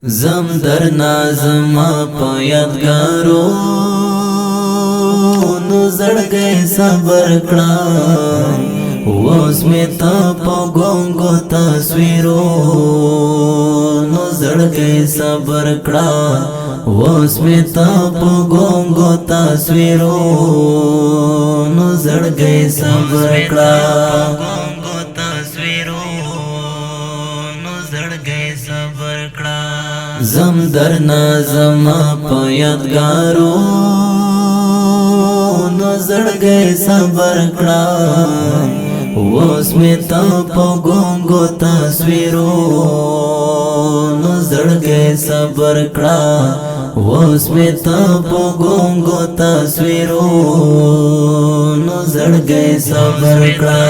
زم در نازم په یادګارو نو زړګي صبر کړه اوس می ته په ګونګو تصویرو نو زړګي صبر کړه اوس می ته په ګونګو تصویرو نو زړګي صبر کړه زم در نازم په یادګارو نو زړګي صبر کړه اوس می ته په ګونګو تصویرو نو زړګي صبر کړه اوس می ته په ګونګو تصویرو نو زړګي صبر کړه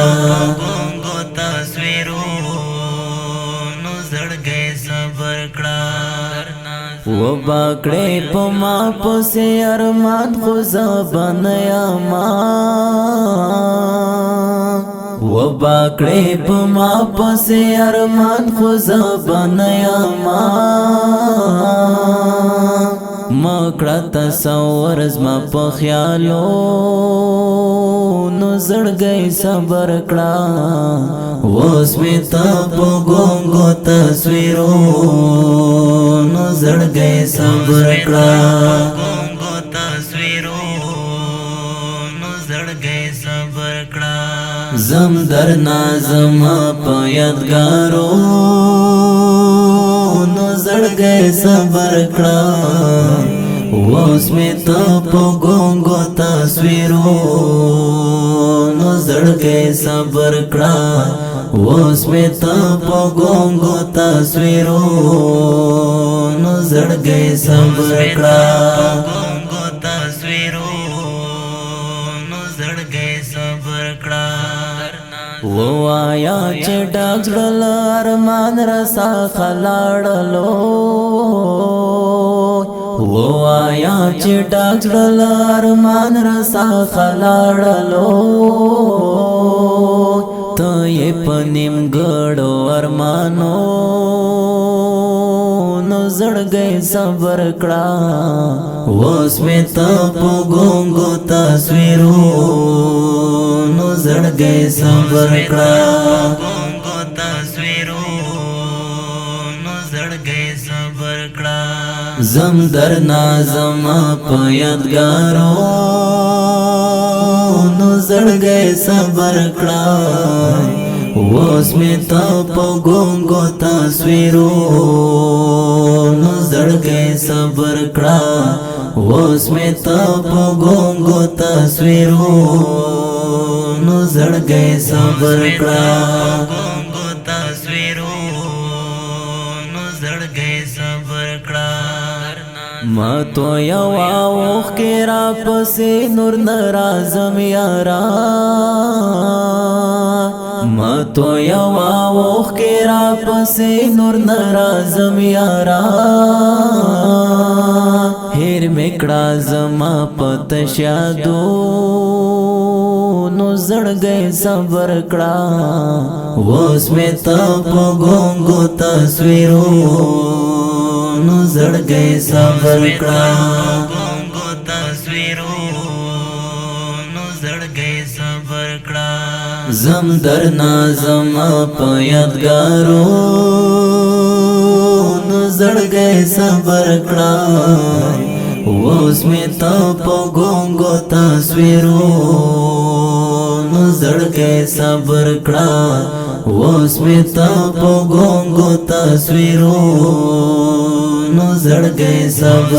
و باکڑے پما پسے ارمان خوزا بنیا ما و باکڑے پما پسے ارمان خوزا بنیا ما مکڑا تصور زما په خیالو نو زړګي صبر کړه اوس می ته په ګونګو تصویرو نو زړګي صبر کړه زم در نازم په یادګارو نو زړګي صبر کړه اوس می ته په ګونګو تصویرو نو زړګي صبر کړه اوس می ته په ګونګو تصویرو نو زړګي صبر کړه وایا چې ډاکټر ارمان رسا خلاړلو وایا چې ډاکټر ارمان رسا خلاړلو ته یې پنیم ګړو ارمانو نو زړګي صبر کړه اوس می ته په ګونګو تصویرو نو زړګي صبر کړه زم در نازم په یادګارو نو زړګي صبر کړه اوس می ته په ګونګو تصویرو نو زړګي صبر کړه اوس می ته په ګونګو تصویرو نو زړګي صبر کړه ما تو یو اوخ کې را پسې نور ناراضم یارا ما تو یو اوخ کې را پسې نور ناراضم یارا هیر میکړه زما پته شادو نو زړګي صبر کړه اوس می ته په ګونګو تصویرو نو زړګي صبر کړه زم در نازم په یادګارو نو زړګي صبر کړه اوس می ته په ګونګو تصویرو نو زړګي صبر کړه اوس می ته په ګونګو تصویرو نو زړګي صبر